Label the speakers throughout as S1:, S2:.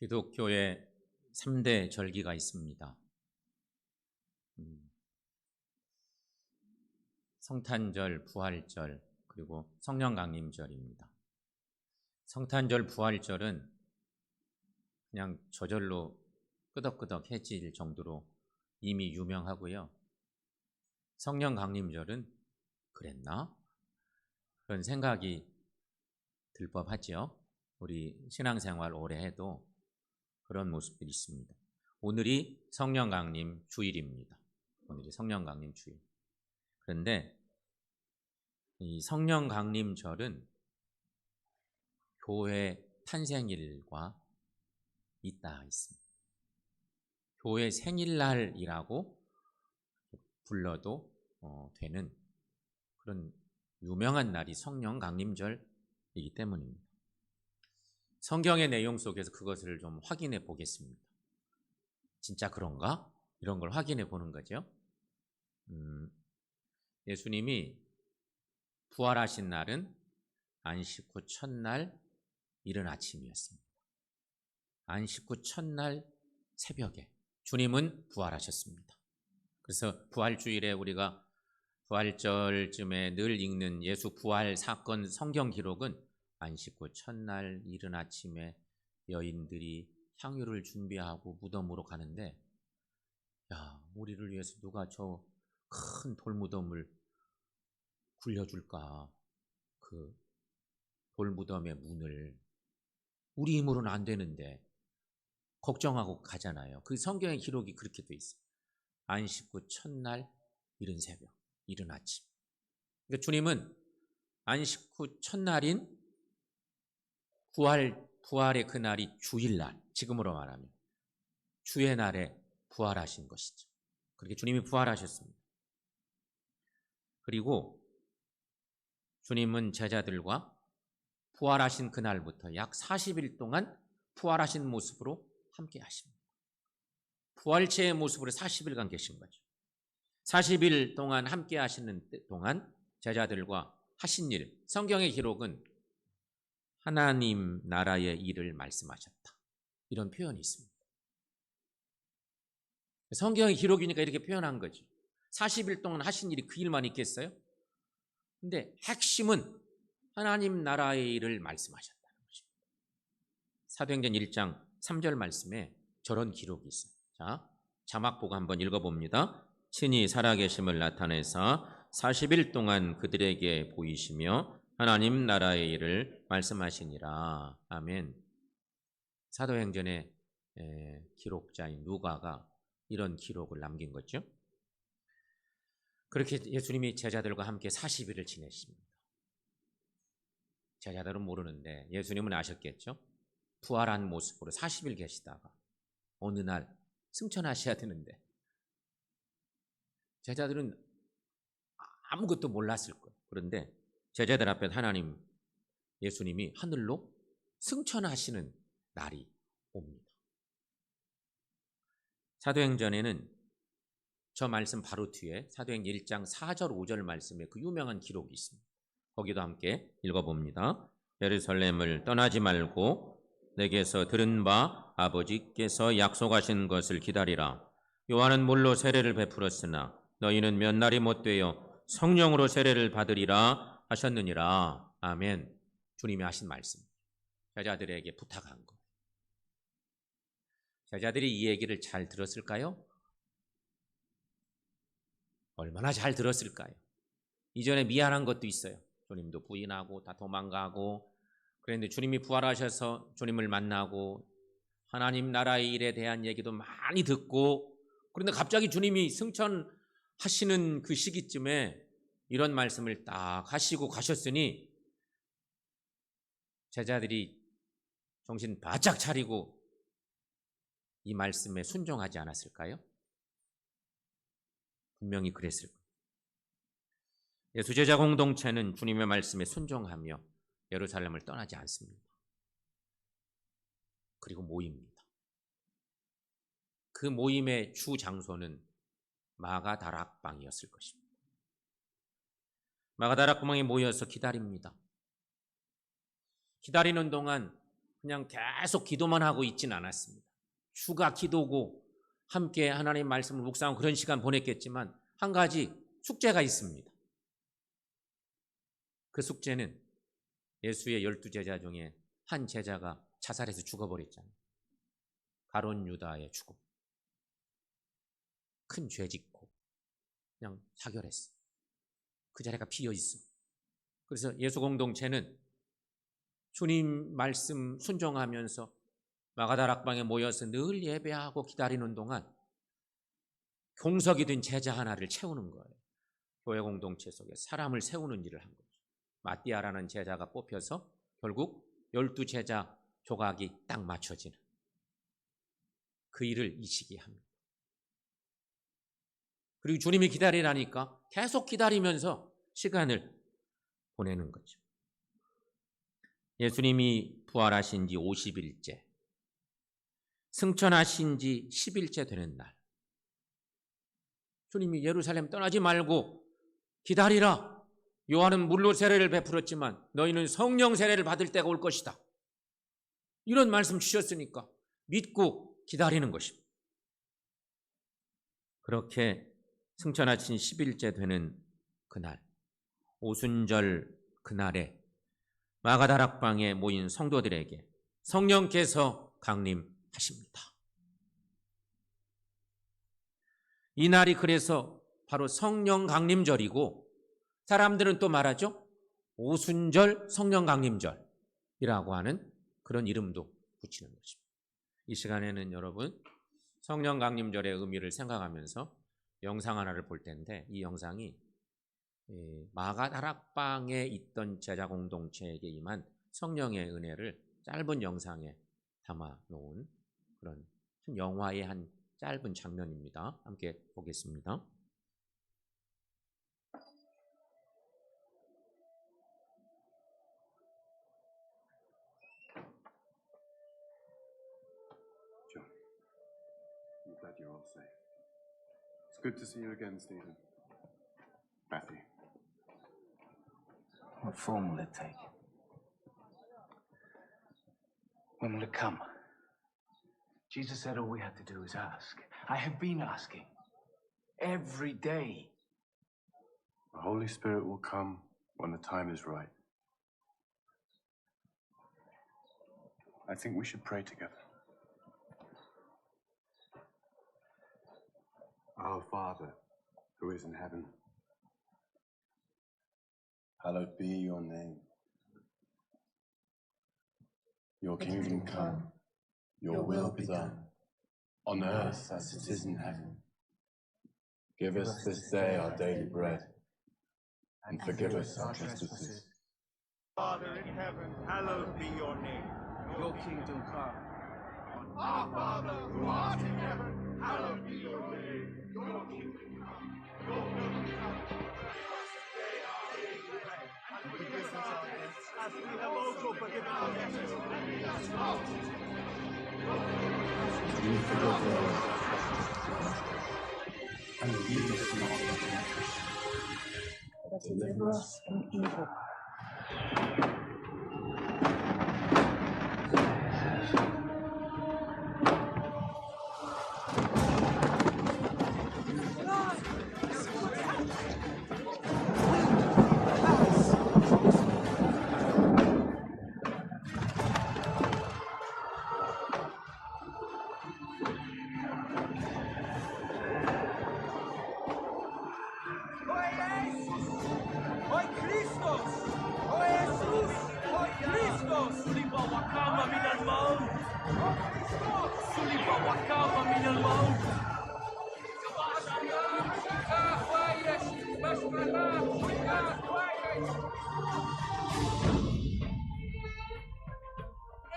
S1: 기독교에 3대 절기가 있습니다. 성탄절, 부활절, 그리고 성령강림절입니다. 성탄절, 부활절은 그냥 저절로 끄덕끄덕해질 정도로 이미 유명하고요. 성령강림절은 그랬나? 그런 생각이 들 법하죠. 우리 신앙생활 오래 해도 그런 모습들이 있습니다. 오늘이 성령강림 주일입니다. 오늘이 성령강림 주일. 그런데 이 성령강림절은 교회 탄생일과 있다 있습니다. 교회 생일날이라고 불러도 되는 그런 유명한 날이 성령강림절이기 때문입니다. 성경의 내용 속에서 그것을 좀 확인해 보겠습니다. 진짜 그런가? 이런 걸 확인해 보는 거죠. 예수님이 부활하신 날은 안식 후 첫날 이른 아침이었습니다. 안식 후 첫날 새벽에 주님은 부활하셨습니다. 그래서 부활주일에 우리가 부활절쯤에 늘 읽는 예수 부활 사건 성경 기록은 안식 후 첫날 이른 아침에 여인들이 향유를 준비하고 무덤으로 가는데, 야, 우리를 위해서 누가 저 큰 돌무덤을 굴려줄까? 그 돌무덤의 문을 우리 힘으로는 안 되는데 걱정하고 가잖아요. 그 성경의 기록이 그렇게 돼 있어요. 안식 후 첫날 이른 새벽, 이른 아침. 그러니까 주님은 안식 후 첫날인 부활의 그날이 주일날, 지금으로 말하면 주의 날에 부활하신 것이죠. 그렇게 주님이 부활하셨습니다. 그리고 주님은 제자들과 부활하신 그날부터 약 40일 동안 부활하신 모습으로 함께 하십니다. 부활체의 모습으로 40일간 계신 거죠. 40일 동안 함께 하시는 동안 제자들과 하신 일, 성경의 기록은 하나님 나라의 일을 말씀하셨다. 이런 표현이 있습니다. 성경의 기록이니까 이렇게 표현한 거죠. 40일 동안 하신 일이 그 일만 있겠어요? 근데 핵심은 하나님 나라의 일을 말씀하셨다는 것입니다. 사도행전 1장 3절 말씀에 저런 기록이 있어요. 자, 자막 보고 한번 읽어봅니다. 친히 살아계심을 나타내사 40일 동안 그들에게 보이시며 하나님 나라의 일을 말씀하시니라. 아멘. 사도행전의 기록자인 누가가 이런 기록을 남긴 거죠. 그렇게 예수님이 제자들과 함께 40일을 지내십니다. 제자들은 모르는데 예수님은 아셨겠죠? 부활한 모습으로 40일 계시다가 어느 날 승천하셔야 되는데 제자들은 아무것도 몰랐을 거예요. 그런데 제자들 앞에 하나님, 예수님이 하늘로 승천하시는 날이 옵니다. 사도행전에는 저 말씀 바로 뒤에 사도행전 1장 4절 5절 말씀에 그 유명한 기록이 있습니다. 거기도 함께 읽어봅니다. 예루살렘을 떠나지 말고 내게서 들은 바 아버지께서 약속하신 것을 기다리라. 요한은 물로 세례를 베풀었으나 너희는 몇 날이 못되어 성령으로 세례를 받으리라 하셨느니라. 아멘. 주님이 하신 말씀. 제자들에게 부탁한 거. 제자들이 이 얘기를 잘 들었을까요? 얼마나 잘 들었을까요? 이전에 미안한 것도 있어요. 주님도 부인하고 다 도망가고 그런데 주님이 부활하셔서 주님을 만나고 하나님 나라의 일에 대한 얘기도 많이 듣고 그런데 갑자기 주님이 승천하시는 그 시기쯤에 이런 말씀을 딱 하시고 가셨으니 제자들이 정신 바짝 차리고 이 말씀에 순종하지 않았을까요? 분명히 그랬을 거예요. 예수제자 공동체는 주님의 말씀에 순종하며 예루살렘을 떠나지 않습니다. 그리고 모입니다. 그 모임의 주 장소는 마가다락방이었을 것입니다. 마가다락방에 모여서 기다립니다. 기다리는 동안 그냥 계속 기도만 하고 있지는 않았습니다. 주가 기도고 함께 하나님의 말씀을 묵상하고 그런 시간 보냈겠지만 한 가지 숙제가 있습니다. 그 숙제는 예수의 12제자 중에 한 제자가 자살해서 죽어버렸잖아요. 가룟 유다의 죽음. 큰 죄 짓고 그냥 사결했어. 그 자리가 비어 있어. 그래서 예수 공동체는 주님 말씀 순종하면서 마가다락방에 모여서 늘 예배하고 기다리는 동안 공석이 된 제자 하나를 채우는 거예요. 교회 공동체 속에 사람을 세우는 일을 한 거죠. 마띠아라는 제자가 뽑혀서 결국 12제자 조각이 딱 맞춰지는 그 일을 이 시기에 합니다. 그리고 주님이 기다리라니까 계속 기다리면서 시간을 보내는 거죠. 예수님이 부활하신 지 50일째, 승천하신 지 10일째 되는 날, 주님이 예루살렘 떠나지 말고 기다리라. 요한은 물로 세례를 베풀었지만 너희는 성령 세례를 받을 때가 올 것이다. 이런 말씀 주셨으니까 믿고 기다리는 것입니다. 그렇게 승천하신 10일째 되는 그날, 오순절 그날에 마가다락방에 모인 성도들에게 성령께서 강림하십니다. 이 날이 그래서 바로 성령 강림절이고 사람들은 또 말하죠. 오순절 성령 강림절이라고 하는 그런 이름도 붙이는 것입니다. 이 시간에는 여러분 성령 강림절의 의미를 생각하면서 영상 하나를 볼 텐데 이 영상이 마가다락방에 있던 제자 공동체에게 임한 성령의 은혜를 짧은 영상에 담아 놓은 그런 영화의 한 짧은 장면입니다. 함께 보겠습니다.
S2: John, I'm glad you're all safe. It's good to see you again, Stephen. Matthew.
S3: What form will it take? When will it come? Jesus said all we had to do is ask. I have been asking. Every day.
S2: The Holy Spirit will come when the time is right. I think we should pray together. Our Father, who is in heaven, hallowed be your name. Your kingdom come, your will be done, on earth as it is in heaven. Give us this day our daily bread, and forgive us our trespasses.
S4: Father in heaven, hallowed be your name.
S3: Your kingdom come.
S4: Our Father who art in heaven, hallowed be your name. Your kingdom come, your will be done. Give us this day our daily bread, and forgive us our debts, as we have also forgiven our debtors. And lead us not into
S2: We forgive those and lead us not into temptation, but deliver us from evil.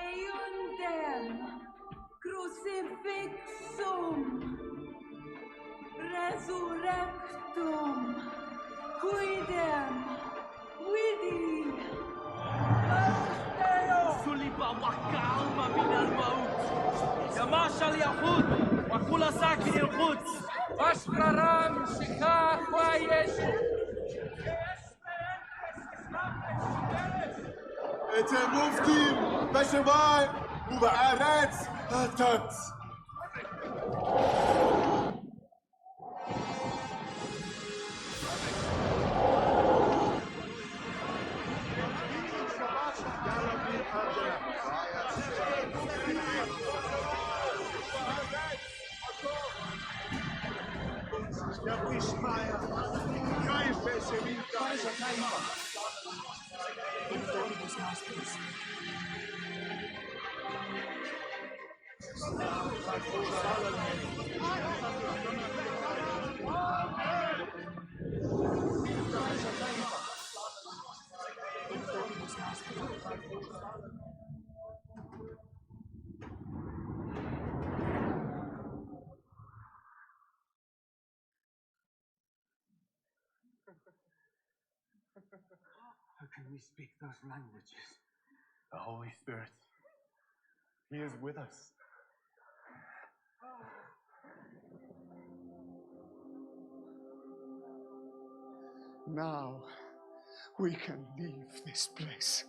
S5: Eundem crucifixum resurrectum quidem vidi
S4: سلب وقعهم من الموت يماشى اليهود وكل ساكن القدس واشكرام شكاح ويشو
S2: אתם עובדים
S4: בשמיים ובארץ התת.
S3: How can we speak those languages?
S2: The Holy Spirit, He is with us.
S4: Now we can leave this place.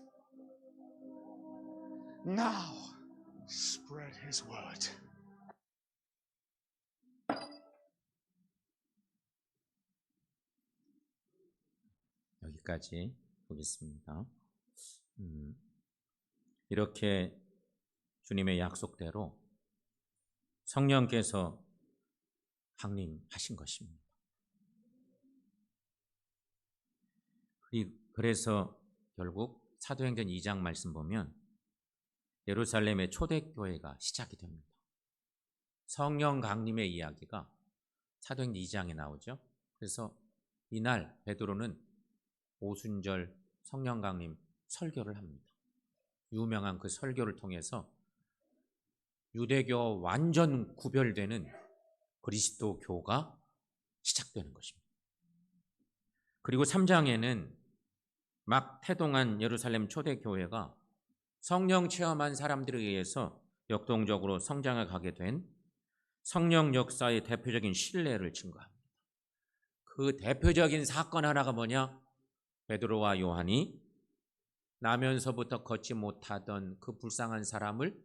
S4: Now spread His word.
S1: 여기까지 보겠습니다. 이렇게 주님의 약속대로 성령께서 강림하신 것입니다. 그래서 결국 사도행전 2장 말씀 보면 예루살렘의 초대교회가 시작이 됩니다. 성령 강림의 이야기가 사도행전 2장에 나오죠. 그래서 이날 베드로는 오순절 성령 강림 설교를 합니다. 유명한 그 설교를 통해서 유대교와 완전 구별되는 그리스도교가 시작되는 것입니다. 그리고 3장에는 막 태동한 예루살렘 초대교회가 성령 체험한 사람들에 의해서 역동적으로 성장해 가게 된 성령 역사의 대표적인 신뢰를 증거합니다. 그 대표적인 사건 하나가 뭐냐? 베드로와 요한이 나면서부터 걷지 못하던 그 불쌍한 사람을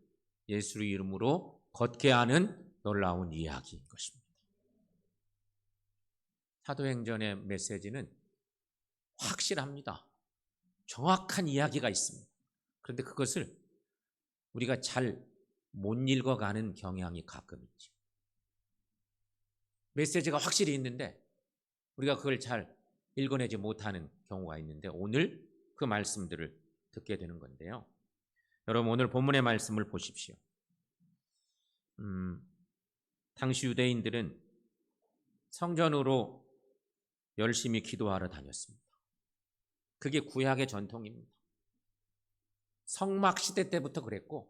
S1: 예수의 이름으로 걷게 하는 놀라운 이야기인 것입니다. 사도행전의 메시지는 확실합니다. 정확한 이야기가 있습니다. 그런데 그것을 우리가 잘 못 읽어가는 경향이 가끔 있죠. 메시지가 확실히 있는데 우리가 그걸 잘 읽어내지 못하는 경우가 있는데 오늘 그 말씀들을 듣게 되는 건데요. 여러분 오늘 본문의 말씀을 보십시오. 당시 유대인들은 성전으로 열심히 기도하러 다녔습니다. 그게 구약의 전통입니다. 성막 시대 때부터 그랬고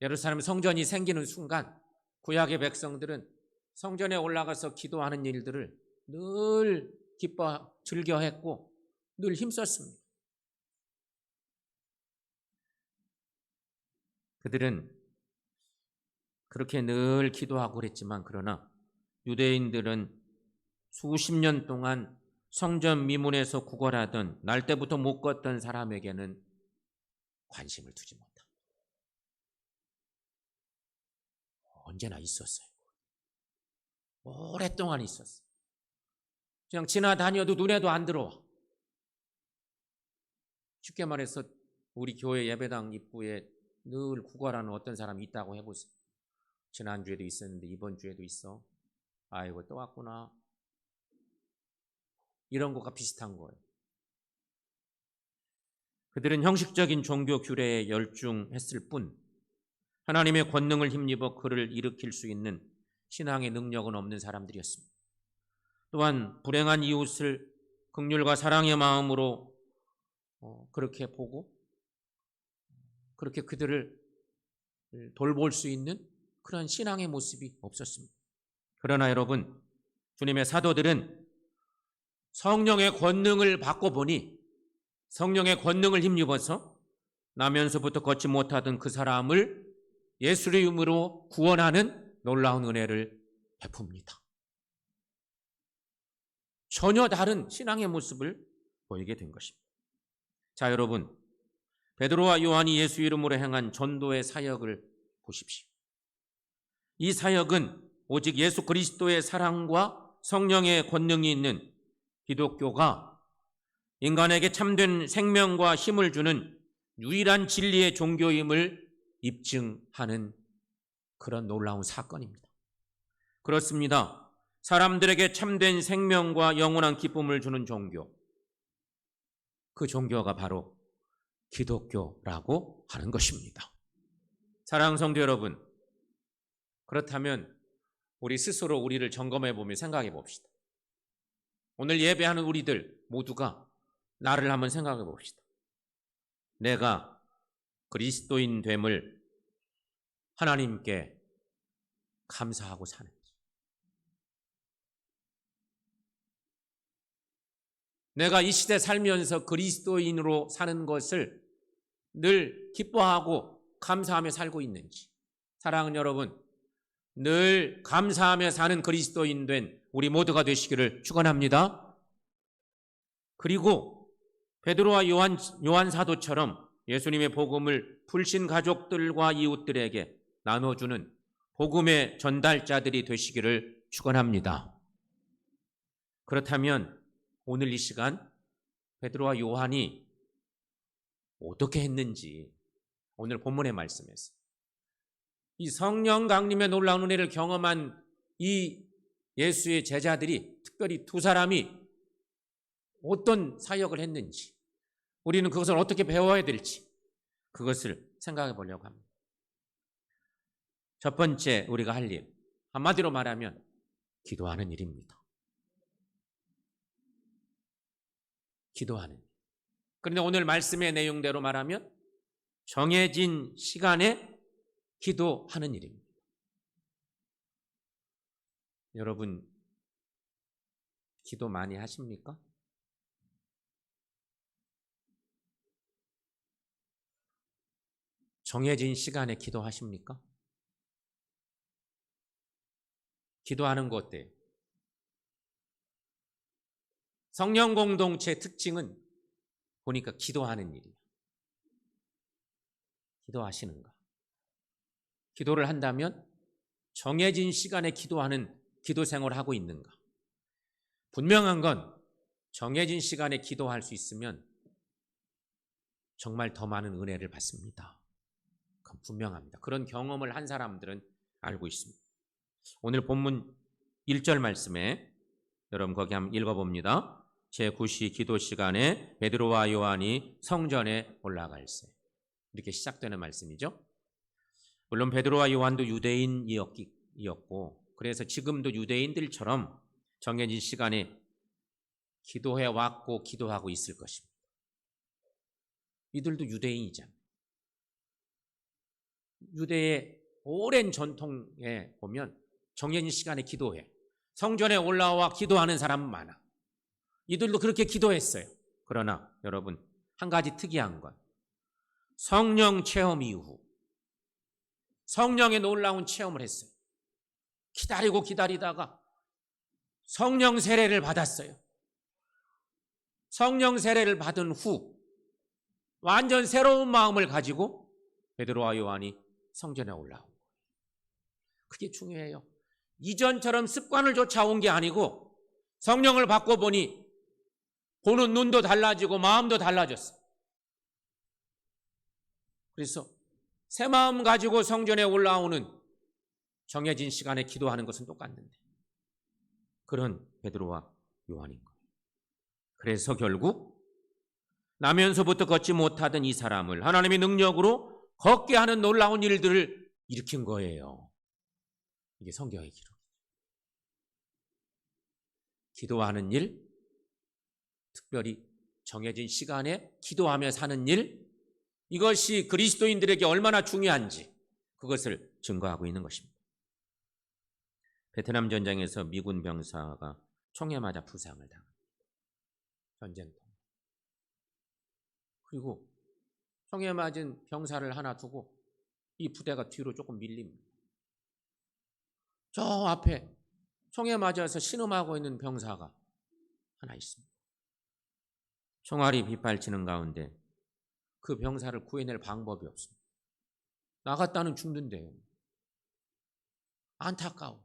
S1: 예루살렘 성전이 생기는 순간 구약의 백성들은 성전에 올라가서 기도하는 일들을 늘 기뻐 즐겨했고 늘 힘썼습니다. 그들은 그렇게 늘 기도하고 그랬지만 그러나 유대인들은 수십 년 동안 성전 미문에서 구걸하던 날 때부터 못 걷던 사람에게는 관심을 두지 못합니다. 언제나 있었어요. 오랫동안 있었어요. 그냥 지나다녀도 눈에도 안 들어와. 쉽게 말해서 우리 교회 예배당 입구에 늘 구걸하는 어떤 사람이 있다고 해보세요. 지난주에도 있었는데 이번 주에도 있어. 아이고 또 왔구나. 이런 것과 비슷한 거예요. 그들은 형식적인 종교 규례에 열중했을 뿐 하나님의 권능을 힘입어 그를 일으킬 수 있는 신앙의 능력은 없는 사람들이었습니다. 또한 불행한 이웃을 긍휼과 사랑의 마음으로 그렇게 보고 그렇게 그들을 돌볼 수 있는 그런 신앙의 모습이 없었습니다. 그러나 여러분, 주님의 사도들은 성령의 권능을 받고 보니 성령의 권능을 힘입어서 나면서부터 걷지 못하던 그 사람을 예수의 이름으로 구원하는 놀라운 은혜를 베풉니다. 전혀 다른 신앙의 모습을 보이게 된 것입니다. 자, 여러분, 베드로와 요한이 예수 이름으로 행한 전도의 사역을 보십시오. 이 사역은 오직 예수 그리스도의 사랑과 성령의 권능이 있는 기독교가 인간에게 참된 생명과 힘을 주는 유일한 진리의 종교임을 입증하는 그런 놀라운 사건입니다. 그렇습니다. 사람들에게 참된 생명과 영원한 기쁨을 주는 종교, 그 종교가 바로 기독교라고 하는 것입니다. 사랑하는 성도 여러분, 그렇다면 우리 스스로 우리를 점검해 보며 생각해 봅시다. 오늘 예배하는 우리들 모두가 나를 한번 생각해 봅시다. 내가 그리스도인 됨을 하나님께 감사하고 사는지, 내가 이 시대 살면서 그리스도인으로 사는 것을 늘 기뻐하고 감사하며 살고 있는지, 사랑하는 여러분, 늘 감사하며 사는 그리스도인 된 우리 모두가 되시기를 축원합니다. 그리고 베드로와 요한 사도처럼 예수님의 복음을 불신 가족들과 이웃들에게 나눠주는 복음의 전달자들이 되시기를 축원합니다. 그렇다면 오늘 이 시간 베드로와 요한이 어떻게 했는지 오늘 본문의 말씀에서 이 성령 강림의 놀라운 은혜를 경험한 이 예수의 제자들이, 특별히 두 사람이 어떤 사역을 했는지, 우리는 그것을 어떻게 배워야 될지, 그것을 생각해 보려고 합니다. 첫 번째 우리가 할 일, 한마디로 말하면 기도하는 일입니다. 기도하는 일. 그런데 오늘 말씀의 내용대로 말하면 정해진 시간에 기도하는 일입니다. 여러분, 기도 많이 하십니까? 정해진 시간에 기도하십니까? 기도하는 거 어때요? 성령 공동체의 특징은 보니까 기도하는 일이에요. 기도하시는가? 기도를 한다면 정해진 시간에 기도하는 기도 생활을 하고 있는가? 분명한 건 정해진 시간에 기도할 수 있으면 정말 더 많은 은혜를 받습니다. 그건 분명합니다. 그런 경험을 한 사람들은 알고 있습니다. 오늘 본문 1절 말씀에 여러분 거기 한번 읽어봅니다. 제9시 기도 시간에 베드로와 요한이 성전에 올라갈세. 이렇게 시작되는 말씀이죠. 물론 베드로와 요한도 유대인이었고, 그래서 지금도 유대인들처럼 정해진 시간에 기도해 왔고 기도하고 있을 것입니다. 이들도 유대인이잖아요. 유대의 오랜 전통에 보면 정해진 시간에 기도해, 성전에 올라와 기도하는 사람은 많아. 이들도 그렇게 기도했어요. 그러나 여러분, 한 가지 특이한 건 성령 체험 이후 성령의 놀라운 체험을 했어요. 기다리고 기다리다가 성령 세례를 받았어요. 성령 세례를 받은 후 완전 새로운 마음을 가지고 베드로와 요한이 성전에 올라온 거예요. 그게 중요해요. 이전처럼 습관을 쫓아온 게 아니고 성령을 받고 보니 보는 눈도 달라지고 마음도 달라졌어요. 그래서 새 마음 가지고 성전에 올라오는 정해진 시간에 기도하는 것은 똑같는데 그런 베드로와 요한인 거예요. 그래서 결국 나면서부터 걷지 못하던 이 사람을 하나님의 능력으로 걷게 하는 놀라운 일들을 일으킨 거예요. 이게 성경의 기록이죠. 기도하는 일, 특별히 정해진 시간에 기도하며 사는 일, 이것이 그리스도인들에게 얼마나 중요한지 그것을 증거하고 있는 것입니다. 베트남 전쟁에서 미군 병사가 총에 맞아 부상을 당합니다. 전쟁터. 그리고 총에 맞은 병사를 하나 두고 이 부대가 뒤로 조금 밀립니다. 저 앞에 총에 맞아서 신음하고 있는 병사가 하나 있습니다. 총알이 빗발치는 가운데 그 병사를 구해낼 방법이 없습니다. 나갔다는 죽는데요. 안타까워.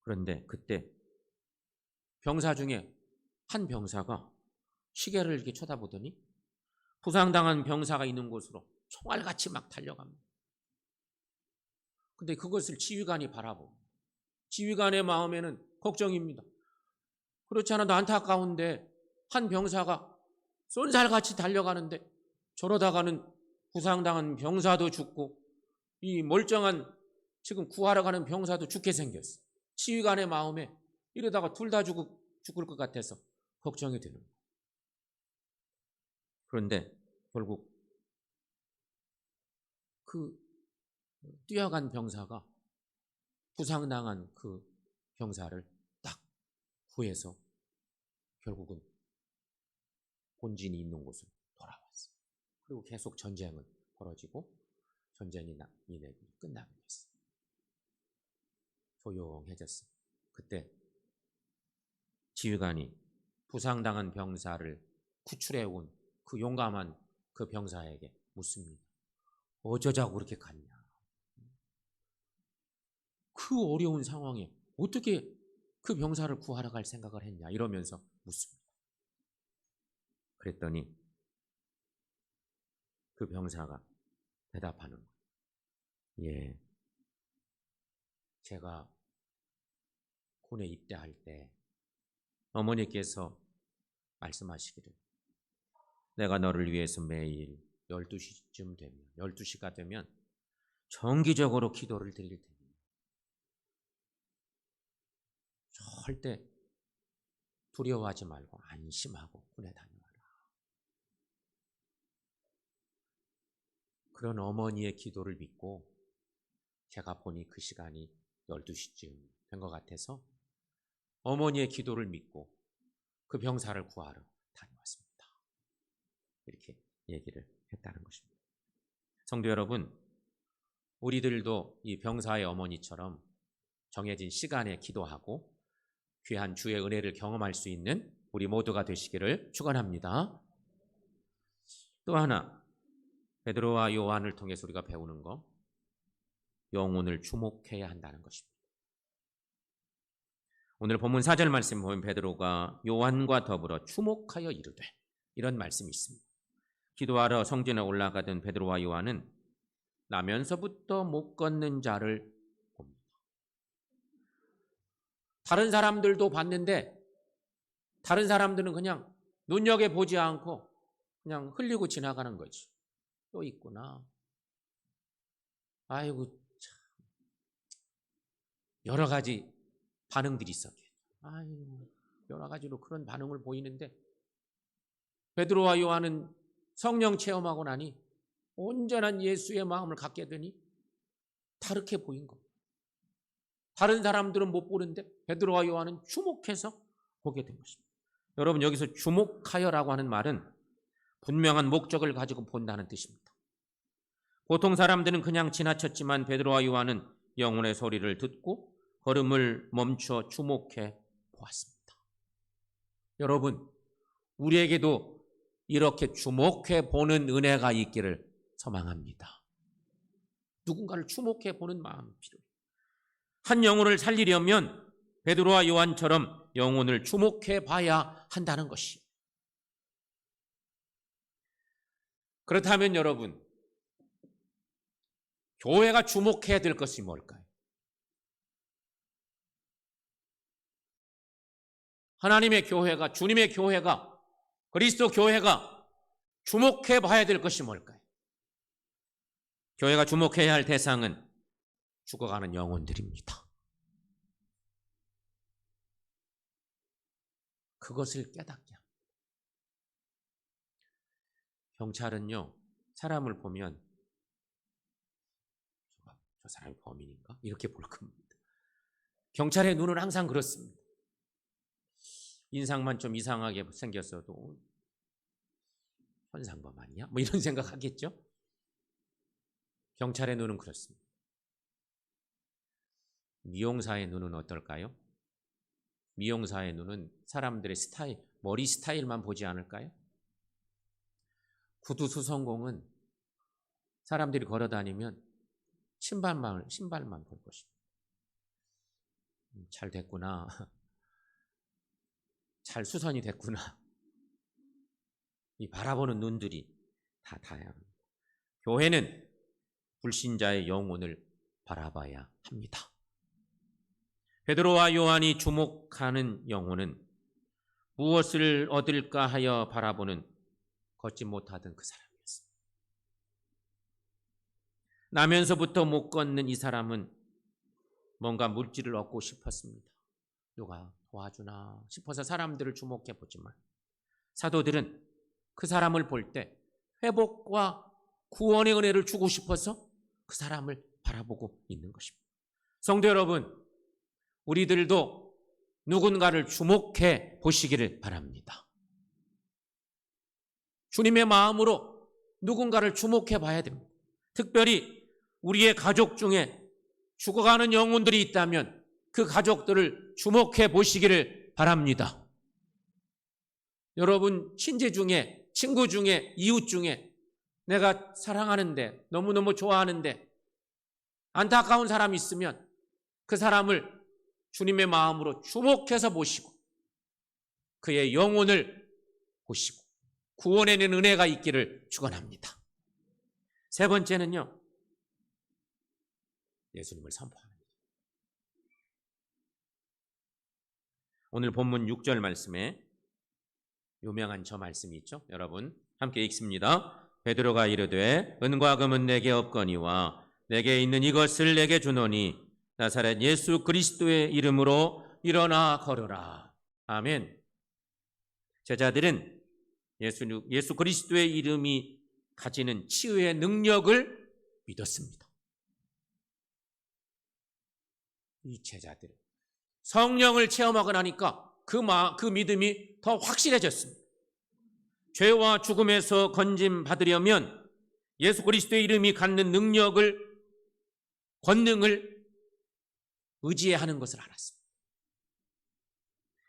S1: 그런데 그때 병사 중에 한 병사가 시계를 이렇게 쳐다보더니 부상당한 병사가 있는 곳으로 총알같이 막 달려갑니다. 근데 그것을 지휘관이 바라보고, 지휘관의 마음에는 걱정입니다. 그렇지 않아도 안타까운데 한 병사가 쏜살같이 달려가는데 저러다가는 부상당한 병사도 죽고 이 멀쩡한 지금 구하러 가는 병사도 죽게 생겼어. 지휘관의 마음에 이러다가 둘 다 죽을 것 같아서 걱정이 되는 거예요. 그런데 결국 그 뛰어간 병사가 부상당한 그 병사를 딱 구해서 결국은 본진이 있는 곳으로 돌아왔어요. 그리고 계속 전쟁은 벌어지고 전쟁이 끝나게 됐어요. 조용해졌어요. 그때 지휘관이 부상당한 병사를 구출해온 그 용감한 그 병사에게 묻습니다. 어쩌자고 그렇게 갔냐? 그 어려운 상황에 어떻게 그 병사를 구하러 갈 생각을 했냐? 이러면서 묻습니다. 그랬더니 그 병사가 대답하는 거예요. 예, 제가 군에 입대할 때 어머니께서 말씀하시기를 내가 너를 위해서 매일 12시쯤 되면 12시가 되면 정기적으로 기도를 드릴 테니 절대 두려워하지 말고 안심하고 군에 다녀와라. 그런 어머니의 기도를 믿고 제가 보니 그 시간이 12시쯤 된 것 같아서 어머니의 기도를 믿고 그 병사를 구하러 다녀왔습니다. 이렇게 얘기를 했다는 것입니다. 성도 여러분, 우리들도 이 병사의 어머니처럼 정해진 시간에 기도하고 귀한 주의 은혜를 경험할 수 있는 우리 모두가 되시기를 축원합니다. 또 하나, 베드로와 요한을 통해서 우리가 배우는 거, 영혼을 주목해야 한다는 것입니다. 오늘 본문 4절 말씀 보면 베드로가 요한과 더불어 주목하여 이르되, 이런 말씀이 있습니다. 기도하러 성전에 올라가던 베드로와 요한은 나면서부터 못 걷는 자를 봅니다. 다른 사람들도 봤는데 다른 사람들은 그냥 눈여겨보지 않고 그냥 흘리고 지나가는 거지. 또 있구나. 아이고 참. 여러 가지 반응들이 있었겠죠. 아이고 여러 가지로 그런 반응을 보이는데 베드로와 요한은 성령 체험하고 나니 온전한 예수의 마음을 갖게 되니 다르게 보인 겁니다. 다른 사람들은 못 보는데 베드로와 요한은 주목해서 보게 된 것입니다. 여러분, 여기서 주목하여라고 하는 말은 분명한 목적을 가지고 본다는 뜻입니다. 보통 사람들은 그냥 지나쳤지만 베드로와 요한은 영혼의 소리를 듣고 걸음을 멈춰 주목해 보았습니다. 여러분, 우리에게도 이렇게 주목해 보는 은혜가 있기를 소망합니다. 누군가를 주목해 보는 마음이 필요해요. 한 영혼을 살리려면 베드로와 요한처럼 영혼을 주목해 봐야 한다는 것이에요. 그렇다면 여러분, 교회가 주목해야 될 것이 뭘까요? 하나님의 교회가, 주님의 교회가, 그리스도 교회가 주목해 봐야 될 것이 뭘까요? 교회가 주목해야 할 대상은 죽어가는 영혼들입니다. 그것을 깨닫게 합니다. 경찰은요, 사람을 보면 저 사람이 범인인가? 이렇게 볼 겁니다. 경찰의 눈은 항상 그렇습니다. 인상만 좀 이상하게 생겼어도 현상범 아니야? 뭐 이런 생각하겠죠? 경찰의 눈은 그렇습니다. 미용사의 눈은 어떨까요? 미용사의 눈은 사람들의 스타일, 머리 스타일만 보지 않을까요? 구두 수성공은 사람들이 걸어다니면 신발만 볼 것입니다. 잘 됐구나. 잘 수선이 됐구나. 이 바라보는 눈들이 다 다양합니다. 교회는 불신자의 영혼을 바라봐야 합니다. 베드로와 요한이 주목하는 영혼은 무엇을 얻을까 하여 바라보는 걷지 못하던 그 사람이었습니다. 나면서부터 못 걷는 이 사람은 뭔가 물질을 얻고 싶었습니다. 누가 도와주나 싶어서 사람들을 주목해 보지만 사도들은 그 사람을 볼 때 회복과 구원의 은혜를 주고 싶어서 그 사람을 바라보고 있는 것입니다. 성도 여러분, 우리들도 누군가를 주목해 보시기를 바랍니다. 주님의 마음으로 누군가를 주목해 봐야 됩니다. 특별히 우리의 가족 중에 죽어가는 영혼들이 있다면 그 가족들을 주목해 보시기를 바랍니다. 여러분 친지 중에, 친구 중에, 이웃 중에 내가 사랑하는데, 너무너무 좋아하는데 안타까운 사람이 있으면 그 사람을 주님의 마음으로 주목해서 보시고 그의 영혼을 보시고 구원에는 은혜가 있기를 축원합니다. 세 번째는요, 예수님을 선포하는 거죠. 오늘 본문 6절 말씀에 유명한 저 말씀이 있죠. 여러분 함께 읽습니다. 베드로가 이르되 은과 금은 내게 없거니와 내게 있는 이것을 내게 주노니 나사렛 예수 그리스도의 이름으로 일어나 걸어라. 아멘. 제자들은 예수 그리스도의 이름이 가지는 치유의 능력을 믿었습니다. 이 제자들은 성령을 체험하고 나니까 그 믿음이 더 확실해졌습니다. 죄와 죽음에서 건짐 받으려면 예수 그리스도의 이름이 갖는 능력을, 권능을 의지해야 하는 것을 알았습니다.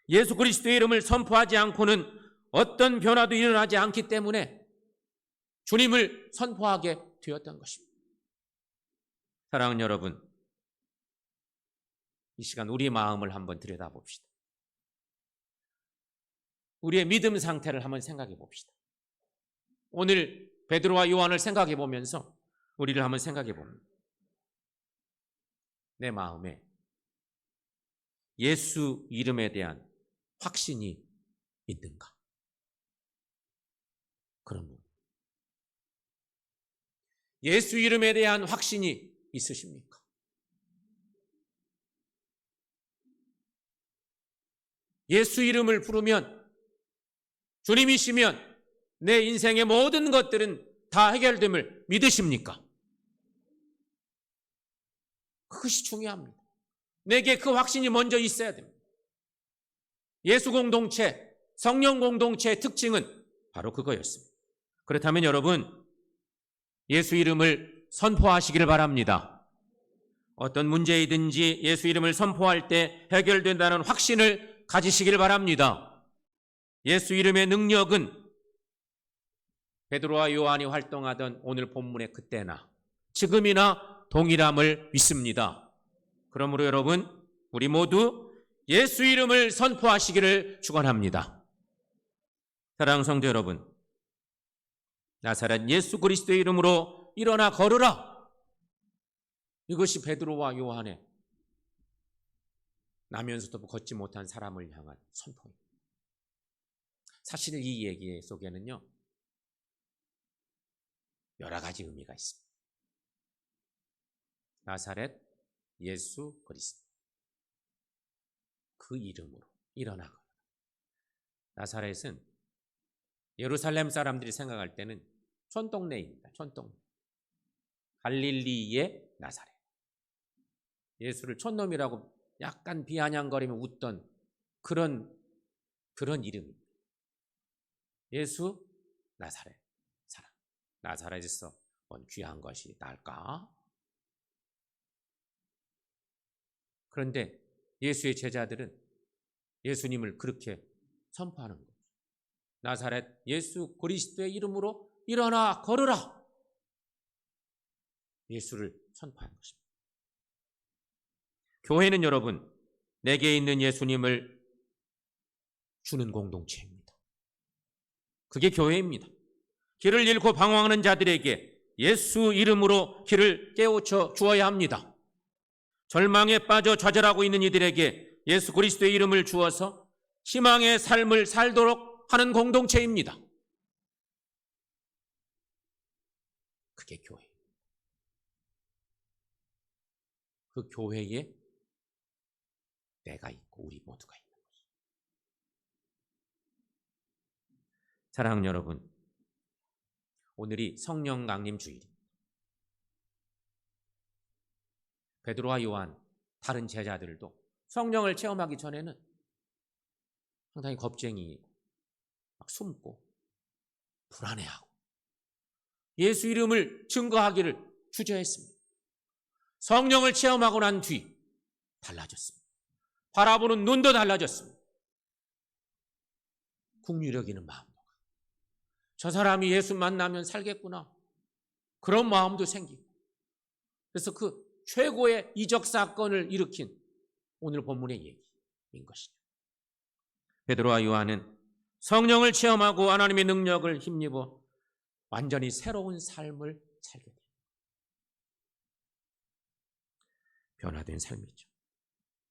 S1: 예수 그리스도의 이름을 선포하지 않고는 어떤 변화도 일어나지 않기 때문에 주님을 선포하게 되었던 것입니다. 사랑하는 여러분, 이 시간 우리의 마음을 한번 들여다봅시다. 우리의 믿음 상태를 한번 생각해 봅시다. 오늘 베드로와 요한을 생각해 보면서 우리를 한번 생각해 봅니다. 내 마음에 예수 이름에 대한 확신이 있는가? 그러면 예수 이름에 대한 확신이 있으십니까? 예수 이름을 부르면, 주님이시면 내 인생의 모든 것들은 다 해결됨을 믿으십니까? 그것이 중요합니다. 내게 그 확신이 먼저 있어야 됩니다. 예수 공동체, 성령 공동체의 특징은 바로 그거였습니다. 그렇다면 여러분, 예수 이름을 선포하시기를 바랍니다. 어떤 문제이든지 예수 이름을 선포할 때 해결된다는 확신을 가지시기를 바랍니다. 예수 이름의 능력은 베드로와 요한이 활동하던 오늘 본문의 그때나 지금이나 동일함을 믿습니다. 그러므로 여러분, 우리 모두 예수 이름을 선포하시기를 축원합니다. 사랑하는 성도 여러분, 나사렛 예수 그리스도의 이름으로 일어나 걸으라. 이것이 베드로와 요한의 나면서도 걷지 못한 사람을 향한 선포입니다. 사실 이 얘기 속에는요, 여러 가지 의미가 있습니다. 나사렛 예수 그리스도, 그 이름으로 일어나거나. 나사렛은 예루살렘 사람들이 생각할 때는 촌동네입니다. 촌동네. 갈릴리의 나사렛. 예수를 촌놈이라고 약간 비아냥거리며 웃던 그런 이름입니다. 예수 나사렛 사람. 나사렛에서 온 귀한 것이 날까? 그런데 예수의 제자들은 예수님을 그렇게 선포하는 거죠. 나사렛 예수 그리스도의 이름으로 일어나 걸으라. 예수를 선포하는 것입니다. 교회는 여러분, 내게 있는 예수님을 주는 공동체입니다. 그게 교회입니다. 길을 잃고 방황하는 자들에게 예수 이름으로 길을 깨우쳐 주어야 합니다. 절망에 빠져 좌절하고 있는 이들에게 예수 그리스도의 이름을 주어서 희망의 삶을 살도록 하는 공동체입니다. 그게 교회입니다. 그 교회에 내가 있고 우리 모두가 있는 것입니다. 사랑하는 여러분, 오늘이 성령 강림 주일입니다. 베드로와 요한, 다른 제자들도 성령을 체험하기 전에는 상당히 겁쟁이고 막 숨고 불안해하고 예수 이름을 증거하기를 주저했습니다. 성령을 체험하고 난 뒤 달라졌습니다. 바라보는 눈도 달라졌습니다. 국률여기는 마음도, 저 사람이 예수 만나면 살겠구나, 그런 마음도 생기고, 그래서 그 최고의 이적 사건을 일으킨 오늘 본문의 얘기인 것이죠. 베드로와 요한은 성령을 체험하고 하나님의 능력을 힘입어 완전히 새로운 삶을 살게 됩니다. 변화된 삶이죠.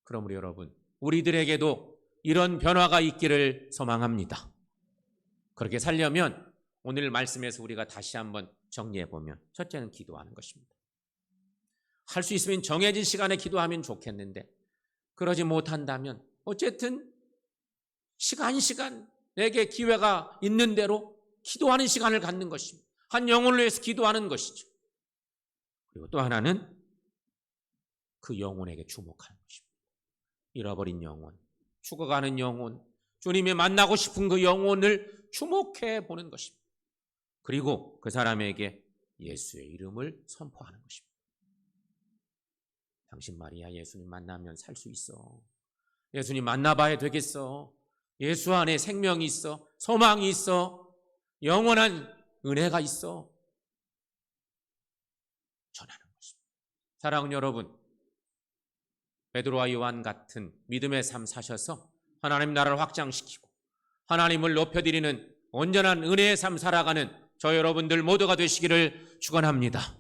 S1: 그러므로 여러분, 우리들에게도 이런 변화가 있기를 소망합니다. 그렇게 살려면 오늘 말씀에서 우리가 다시 한번 정리해 보면, 첫째는 기도하는 것입니다. 할 수 있으면 정해진 시간에 기도하면 좋겠는데, 그러지 못한다면 어쨌든 시간 내게 기회가 있는 대로 기도하는 시간을 갖는 것입니다. 한 영혼을 위해서 기도하는 것이죠. 그리고 또 하나는 그 영혼에게 주목하는 것입니다. 잃어버린 영혼, 죽어가는 영혼, 주님이 만나고 싶은 그 영혼을 주목해 보는 것입니다. 그리고 그 사람에게 예수의 이름을 선포하는 것입니다. 당신 말이야, 예수님 만나면 살 수 있어. 예수님 만나봐야 되겠어. 예수 안에 생명이 있어. 소망이 있어. 영원한 은혜가 있어. 전하는 것입니다. 사랑하는 여러분, 베드로와 요한 같은 믿음의 삶 사셔서 하나님 나라를 확장시키고 하나님을 높여드리는 온전한 은혜의 삶 살아가는 저 여러분들 모두가 되시기를 축원합니다.